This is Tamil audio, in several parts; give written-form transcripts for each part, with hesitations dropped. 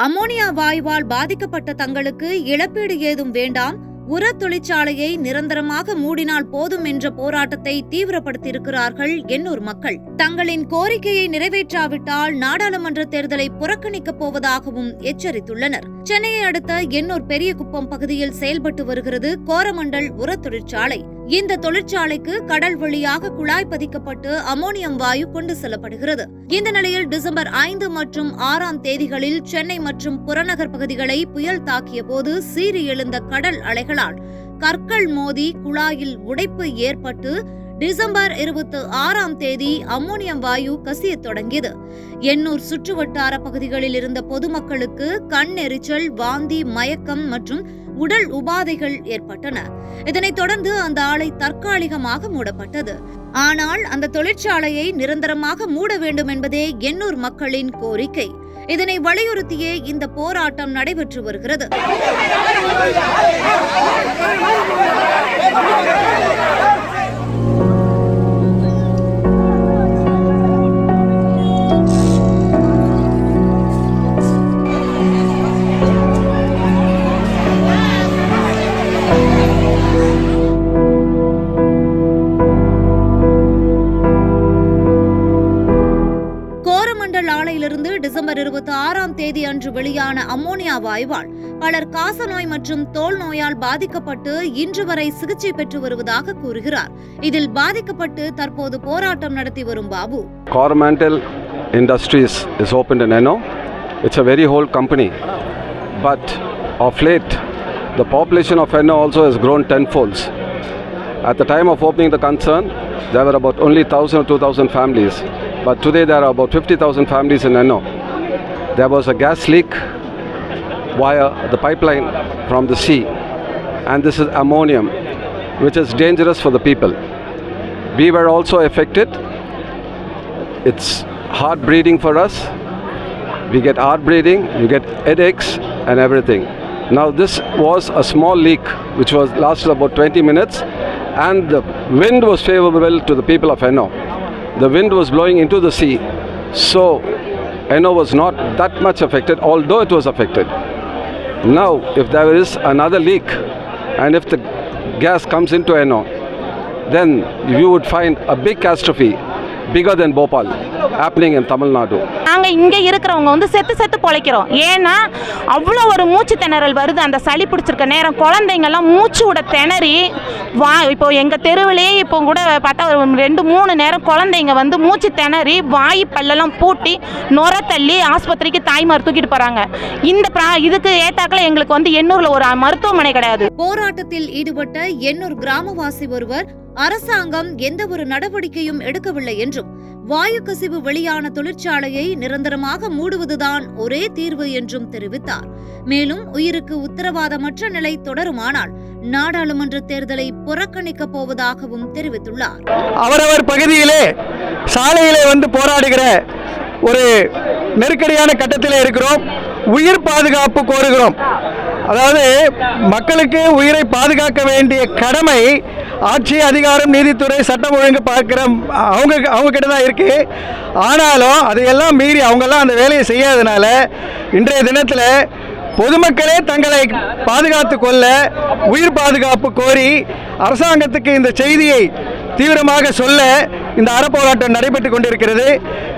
அமோனியா வாயுவால் பாதிக்கப்பட்ட தங்களுக்கு இழப்பீடு ஏதும் வேண்டாம், உர தொழிற்சாலையை நிரந்தரமாக மூடினால் போதும் என்ற போராட்டத்தை தீவிரப்படுத்தியிருக்கிறார்கள் எண்ணூர் மக்கள். தங்களின் கோரிக்கையை நிறைவேற்றாவிட்டால் நாடாளுமன்ற தேர்தலை புறக்கணிக்கப் போவதாகவும் எச்சரித்துள்ளனர். சென்னையை அடுத்த எண்ணூர் பெரியகுப்பம் பகுதியில் செயல்பட்டு வருகிறது கோரமண்டல் உர தொழிற்சாலை. இந்த தொழிற்சாலைக்கு கடல் வழியாக குழாய் பதிக்கப்பட்டு அமோனியம் வாயு கொண்டு செல்லப்படுகிறது. இந்த நிலையில் டிசம்பர் 5 மற்றும் 6 தேதிகளில் சென்னை மற்றும் புறநகர் பகுதிகளை புயல் தாக்கிய போது சீறி எழுந்த கடல் அலைகளால் கற்கள் மோதி குழாயில் உடைப்பு ஏற்பட்டு டிசம்பர் 26 தேதி அமோனியம் வாயு கசிய தொடங்கியது. எண்ணூர் சுற்றுவட்டார பகுதிகளில் இருந்த பொதுமக்களுக்கு கண் எரிச்சல், வாந்தி, மயக்கம் மற்றும் உடல் உபாதைகள் ஏற்பட்டன. இதனைத் தொடர்ந்து அந்த ஆலை தற்காலிகமாக மூடப்பட்டது. ஆனால் அந்த தொழிற்சாலையை நிரந்தரமாக மூட வேண்டும் என்பதே எண்ணூர் மக்களின் கோரிக்கை. இதனை வலியுறுத்தியே இந்த போராட்டம் நடைபெற்று வருகிறது. ஆலையிலிருந்து டிசம்பர் 26 தேதி அன்று வெளியான அமோனியா வாயுவால் பலர் காசநோய் மற்றும் தோல் நோயால் பாதிக்கப்பட்டு இன்று வரை சிகிச்சை பெற்று வருவதாக கூறுகிறார். இதில் பாதிக்கப்பட்டு தற்போது போராட்டம் நடத்தி வரும் Babu. Coromandel Industries is opened in Ennore. It's a very old company, but of late the population of Ennore also has grown tenfolds. At the time of opening the concern, there were about only 1,000 or 2,000 families. But today there are about 50,000 families in Ennore. There was a gas leak via the pipeline from the sea, and this is ammonium, which is dangerous for the people. We were also affected. It's heart bleeding for us. We get heart bleeding, you get headaches and everything. Now this was a small leak which was lasted about 20 minutes, and the wind was favorable to the people of Ennore. The wind was blowing into the sea, so Ennore was not that much affected, although it was affected. Now, if there is another leak, and if the gas comes into Ennore, then you would find a big catastrophe, bigger than Bhopal, happening in Tamil Nadu. நாங்க இங்க இருக்கிறவங்க வந்து செத்து பொழைக்கிறோம். ஏன்னா அவ்வளோ ஒரு மூச்சு திணறல் வருது. அந்த சளி பிடிச்சிருக்க நேரம் குழந்தைங்கெல்லாம் மூச்சு விட திணறி இப்போ எங்கள் தெருவிலே இப்போ கூட பார்த்தா ஒரு 2-3 நேரம் குழந்தைங்க வந்து மூச்சு திணறி வாய் பல்லெல்லாம் பூட்டி நுர தள்ளி ஆஸ்பத்திரிக்கு தாய்மார் தூக்கிட்டு போகிறாங்க. இதுக்கு ஏத்தாக்கில் எங்களுக்கு வந்து எண்ணூரில் ஒரு மருத்துவமனை கிடையாது. போராட்டத்தில் ஈடுபட்ட எண்ணூர் கிராமவாசி ஒருவர் அரசாங்கம் எந்த ஒரு நடவடிக்கையும் எடுக்கவில்லை என்றும் வாயு கசிவு வெளியான தொழிற்சாலையை நிரந்தரமாக மூடுவதுதான் ஒரே தீர்வு என்றும் தெரிவித்தார். மேலும் உயிருக்கு உத்தரவாதமற்ற நிலை தொடருமானால் நாடாளுமன்ற தேர்தலை புறக்கணிக்கப் போவதாகவும் தெரிவித்துள்ளார். அவரவர் பகுதியிலே சாலையிலே வந்து போராடுகிற ஒரு நெருக்கடியான கட்டத்திலே இருக்கிறோம். உயிர் பாதுகாப்பு கோருகிறோம். அதாவது மக்களுக்கு உயிரை பாதுகாக்க வேண்டிய கடமை ஆட்சி, அதிகாரம், நீதித்துறை, சட்டம் ஒழுங்கு பார்க்கிற அவங்க கிட்ட தான் இருக்கு. ஆனாலும் அதையெல்லாம் மீறி அவங்கெல்லாம் அந்த வேலையை செய்யாதனால இன்றைய தினத்தில் பொதுமக்களே தங்களை பாதுகாத்து கொள்ள உயிர் பாதுகாப்பு கோரி அரசாங்கத்துக்கு இந்த செய்தியை தீவிரமாக சொல்ல இந்த அறப்போராட்டம் நடைபெற்று கொண்டிருக்கிறது.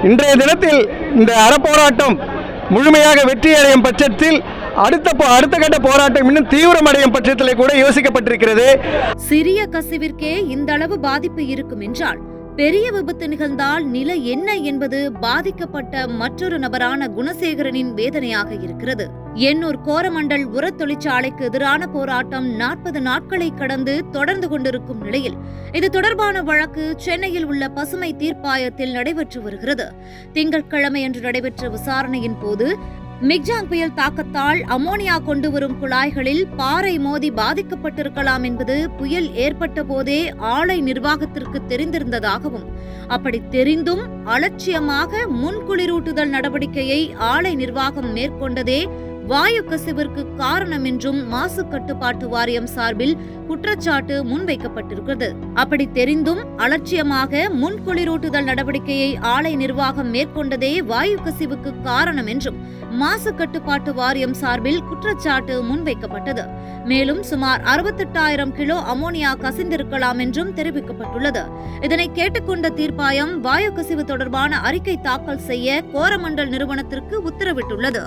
இன்றைய தினத்தில் இந்த அறப்போராட்டம் முழுமையாக வெற்றியடையும் பட்சத்தில் அடுத்த கட்ட போராட்டம் இன்னும் தீவிரமடையும் பட்சத்தில் கூட யோசிக்கப்பட்டிருக்கிறது. சிறிய கசிவிற்கே இந்த அளவு பாதிப்பு இருக்கும் என்றால் பெரிய விபத்து நிகழ்ந்தால் நிலை என்ன என்பது பாதிக்கப்பட்ட மற்றொரு நபரான குணசேகரனின் வேதனையாக இருக்கிறது. எண்ணூர் கோரமண்டல் உர தொழிற்சாலைக்கு எதிரான போராட்டம் 40 நாட்களை கடந்து தொடர்ந்து கொண்டிருக்கும் நிலையில் இது தொடர்பான வழக்கு சென்னையில் உள்ள பசுமை தீர்ப்பாயத்தில் நடைபெற்று வருகிறது. திங்கட்கிழமையன்று நடைபெற்ற விசாரணையின் போது மிக்ஜாங் புயல் தாக்கத்தால் அமோனியா கொண்டு வரும் குழாய்களில் பாறை மோதி பாதிக்கப்பட்டிருக்கலாம் என்பது புயல் ஏற்பட்ட போதே ஆலை நிர்வாகத்திற்கு தெரிந்திருந்ததாகவும், அப்படி தெரிந்தும் அலட்சியமாக முன்குளிரூட்டுதல் நடவடிக்கையை ஆலை நிர்வாகம் மேற்கொண்டதே வாயு கசிவிற்கு காரணம் என்றும் மாசு கட்டுப்பாட்டு வாரியம் சார்பில் குற்றச்சாட்டு முன்வைக்கப்பட்டிருக்கிறது. அப்படி தெரிந்தும் அலட்சியமாக முன்குளிரூட்டுதல் நடவடிக்கையை ஆலை நிர்வாகம் மேற்கொண்டதே வாயு கசிவுக்கு காரணம் என்றும் மாசு கட்டுப்பாட்டு வாரியம் சார்பில் குற்றச்சாட்டு முன்வைக்கப்பட்டது. மேலும் சுமார் 68,000 கிலோ அமோனியா கசிந்திருக்கலாம் என்றும் தெரிவிக்கப்பட்டுள்ளது. இதனை கேட்டுக்கொண்ட தீர்ப்பாயம் வாயு கசிவு தொடர்பான அறிக்கை தாக்கல் செய்ய கோரமண்டல் நிறுவனத்திற்கு உத்தரவிட்டுள்ளது.